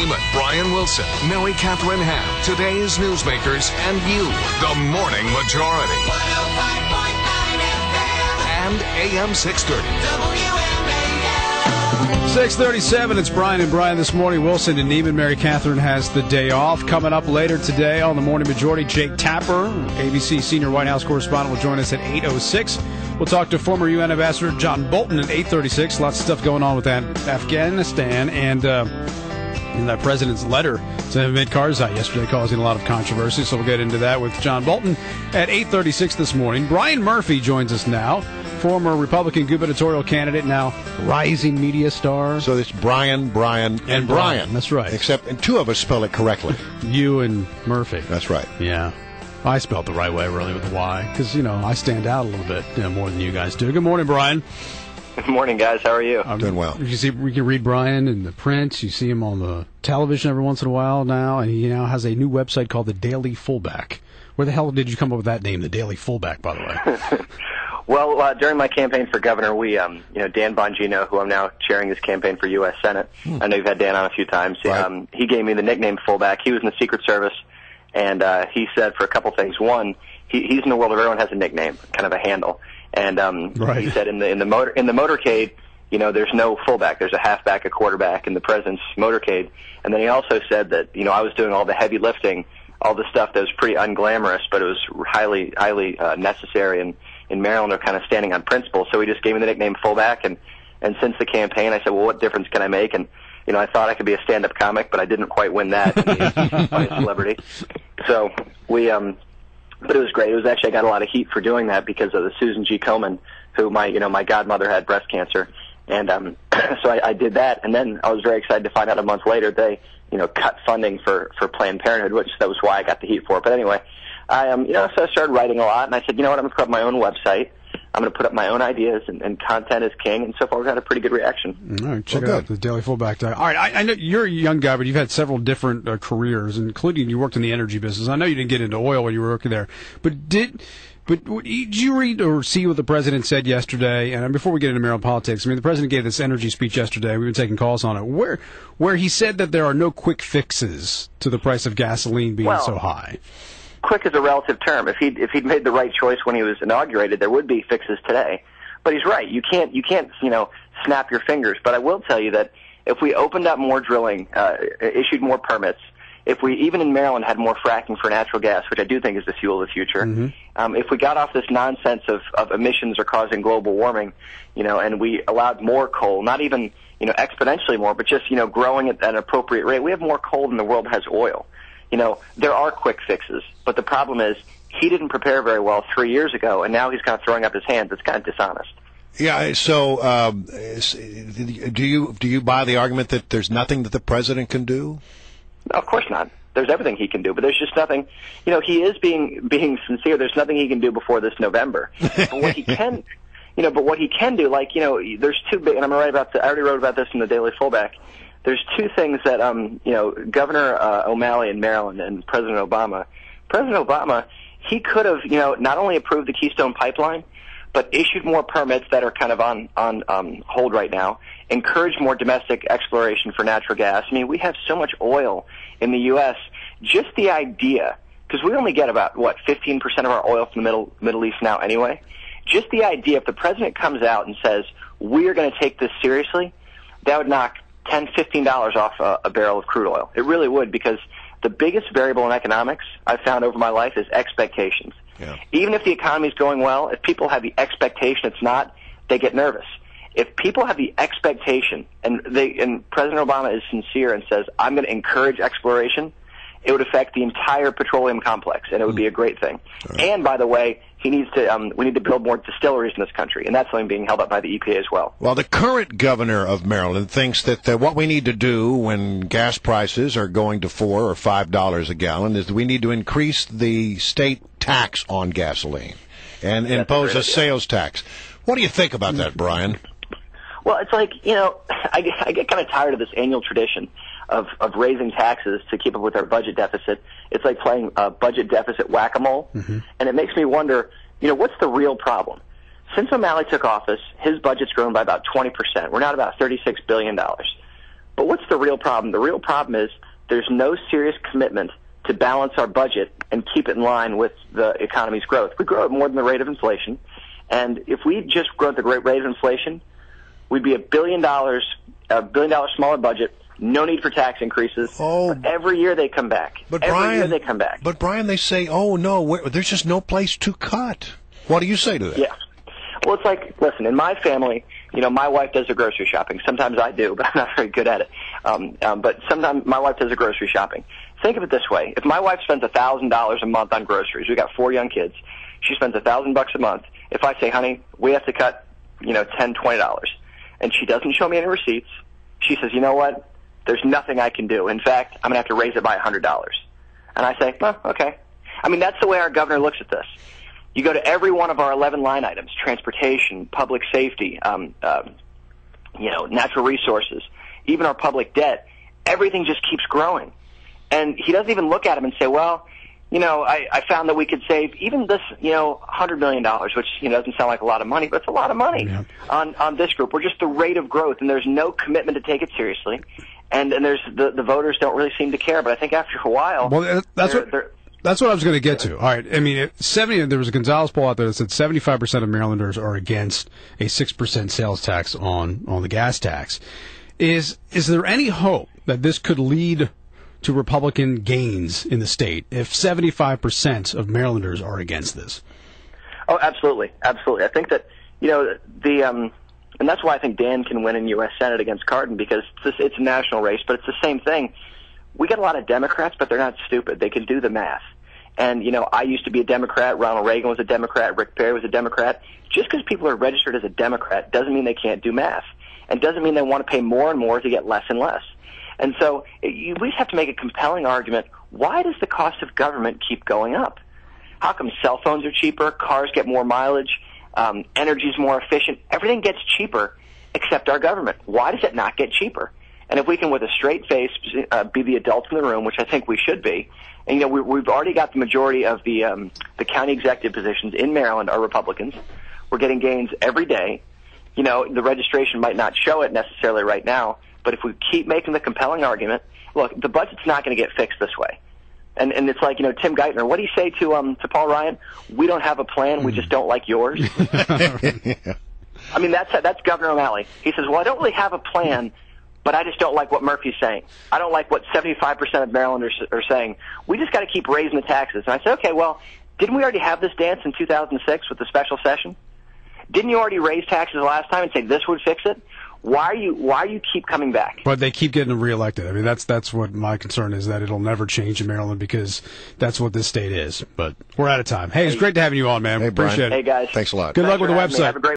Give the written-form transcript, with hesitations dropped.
entertainment. Brian Wilson, Mary Catherine Ham, today's newsmakers, and you, the Morning Majority. 105.9 FM and AM 630. WMAL. 6:37, it's Brian and Brian this morning. Wilson and Neiman. Mary Catherine has the day off. Coming up later today on the Morning Majority, Jake Tapper, ABC senior White House correspondent, will join us at 8:06. We'll talk to former UN Ambassador John Bolton at 8:36. Lots of stuff going on with Afghanistan and that president's letter to Hamid Karzai yesterday causing a lot of controversy. So we'll get into that with John Bolton at 8:36 this morning. Brian Murphy joins us now, former Republican gubernatorial candidate, now rising media star. So it's Brian, and Brian. That's right. Except two of us spell it correctly. You and Murphy. That's right. Yeah. I spelled the right way, really, with a Y, because, I stand out a little bit more than you guys do. Good morning, Brian. Good morning, guys. How are you? I'm doing well. You see, we can read Brian in the print. You see him on the television every once in a while now, and he now has a new website called The Daily Fullback. Where the hell did you come up with that name, The Daily Fullback, by the way? Well, during my campaign for governor, we, Dan Bongino, who I'm now chairing his campaign for U.S. Senate, I know you've had Dan on a few times, right. He gave me the nickname Fullback. He was in the Secret Service, and he said for a couple things. One, he's in the world of everyone has a nickname, kind of a handle. And right. He said in the motorcade, there's no fullback. There's a halfback, a quarterback in the president's motorcade. And then he also said that, I was doing all the heavy lifting, all the stuff that was pretty unglamorous, but it was highly necessary. And in Maryland, they're kind of standing on principle. So he just gave me the nickname Fullback. And since the campaign, I said, well, what difference can I make? And I thought I could be a stand-up comic, but I didn't quite win that by a celebrity. So but it was great. It was actually, I got a lot of heat for doing that because of the Susan G. Komen, who my godmother had breast cancer. And so I did that. And then I was very excited to find out a month later they, cut funding for Planned Parenthood, that was why I got the heat for it. But anyway, so I started writing a lot, and I said, I'm going to put up my own website. I'm going to put up my own ideas, and content is king, and so far we've had a pretty good reaction. All right, check it out, the Daily Fullback. All right, I know you're a young guy, but you've had several different careers, including you worked in the energy business. I know you didn't get into oil when you were working there, but did you read or see what the president said yesterday? And before we get into Maryland politics, the president gave this energy speech yesterday. We've been taking calls on it, where he said that there are no quick fixes to the price of gasoline being so high. Quick is a relative term. If he'd made the right choice when he was inaugurated, there would be fixes today. But he's right. You can't snap your fingers. But I will tell you that if we opened up more drilling, issued more permits, if we even in Maryland had more fracking for natural gas, which I do think is the fuel of the future, if we got off this nonsense of emissions are causing global warming, and we allowed more coal, not even exponentially more, but just growing at an appropriate rate, we have more coal than the world has oil. There are quick fixes, but the problem is he didn't prepare very well 3 years ago, and now he's kind of throwing up his hands. It's kind of dishonest. Yeah. So, do you buy the argument that there's nothing that the president can do? No, of course not. There's everything he can do, but there's just nothing. He is being sincere. There's nothing he can do before this November. But what he can, but what he can do, there's two big. And I'm gonna write I already wrote about this in the Daily Fullback. There's two things that, Governor O'Malley in Maryland and President Obama, he could have, not only approved the Keystone Pipeline, but issued more permits that are kind of on hold right now, encouraged more domestic exploration for natural gas. We have so much oil in the U.S. Just the idea, because we only get about, 15% of our oil from the Middle East now anyway. Just the idea, if the president comes out and says, we're going to take this seriously, that would knock $10, $15 off a barrel of crude oil. It really would, because the biggest variable in economics I've found over my life is expectations. Yeah. Even if the economy is going well, if people have the expectation it's not, they get nervous. If people have the expectation, and President Obama is sincere and says, I'm going to encourage exploration, it would affect the entire petroleum complex, and it would be a great thing. Right. And, by the way, we need to build more distilleries in this country, and that's something being held up by the EPA as well. Well, the current governor of Maryland thinks that what we need to do when gas prices are going to $4 or $5 a gallon is that we need to increase the state tax on gasoline and impose a sales tax. What do you think about that, Brian? Well, it's like, I get kind of tired of this annual tradition of raising taxes to keep up with our budget deficit. It's like playing budget deficit whack-a-mole. Mm-hmm. And it makes me wonder, what's the real problem? Since O'Malley took office, his budget's grown by about 20%. We're now at about $36 billion. But what's the real problem? The real problem is there's no serious commitment to balance our budget and keep it in line with the economy's growth. We grow at more than the rate of inflation, and if we just grow at the rate of inflation, we'd be $1 billion smaller budget. No need for tax increases. Oh. But every year they come back. But every year they come back. But Brian, they say, "Oh no, there's just no place to cut." What do you say to that? Yeah. Well, it's like, listen, in my family, my wife does the grocery shopping. Sometimes I do, but I'm not very good at it. But sometimes my wife does the grocery shopping. Think of it this way: if my wife spends $1,000 a month on groceries, we got 4 young kids. She spends $1,000 a month. If I say, "Honey, we have to cut, $10, $20," and she doesn't show me any receipts, she says, "You know what? There's nothing I can do. In fact, I'm going to have to raise it by $100. And I say, well, okay. I mean, that's the way our governor looks at this. You go to every one of our 11 line items: transportation, public safety, natural resources, even our public debt. Everything just keeps growing. And he doesn't even look at them and say, well, I found that we could save even this, $100 million, which, doesn't sound like a lot of money, but it's a lot of money on this group. We're just the rate of growth, and there's no commitment to take it seriously. And there's the voters don't really seem to care. But I think after a while, well, that's what I was going to get to. All right, I mean, there was a Gonzales poll out there that said 75% of Marylanders are against a 6% sales tax on the gas tax. Is there any hope that this could lead to Republican gains in the state if 75% of Marylanders are against this? Oh, absolutely, absolutely. I think that and that's why I think Dan can win in U.S. Senate against Cardin, because it's a national race, but it's the same thing. We get a lot of Democrats, but they're not stupid. They can do the math. And, I used to be a Democrat. Ronald Reagan was a Democrat. Rick Perry was a Democrat. Just because people are registered as a Democrat doesn't mean they can't do math, and doesn't mean they want to pay more and more to get less and less. And so we just have to make a compelling argument. Why does the cost of government keep going up? How come cell phones are cheaper, cars get more mileage, energy's more efficient? Everything gets cheaper except our government. Why does it not get cheaper? And if we can, with a straight face, be the adults in the room, which I think we should be, and we've already got the majority of the county executive positions in Maryland are Republicans. We're getting gains every day. The registration might not show it necessarily right now, but if we keep making the compelling argument, look, the budget's not going to get fixed this way. And it's like, Tim Geithner, what do you say to Paul Ryan? We don't have a plan, we just don't like yours. Yeah. I mean, that's Governor O'Malley. He says, well, I don't really have a plan, but I just don't like what Murphy's saying. I don't like what 75% of Marylanders are saying. We just got to keep raising the taxes. And I said, okay, well, didn't we already have this dance in 2006 with the special session? Didn't you already raise taxes last time and say this would fix it? Why you keep coming back? But they keep getting reelected. I mean, that's what my concern is, that it'll never change in Maryland, because that's what this state is. But we're out of time. Hey, it's great to have you on, man. Hey, Brian. Appreciate it. Hey, guys. Thanks a lot. Good luck with the website. Have a great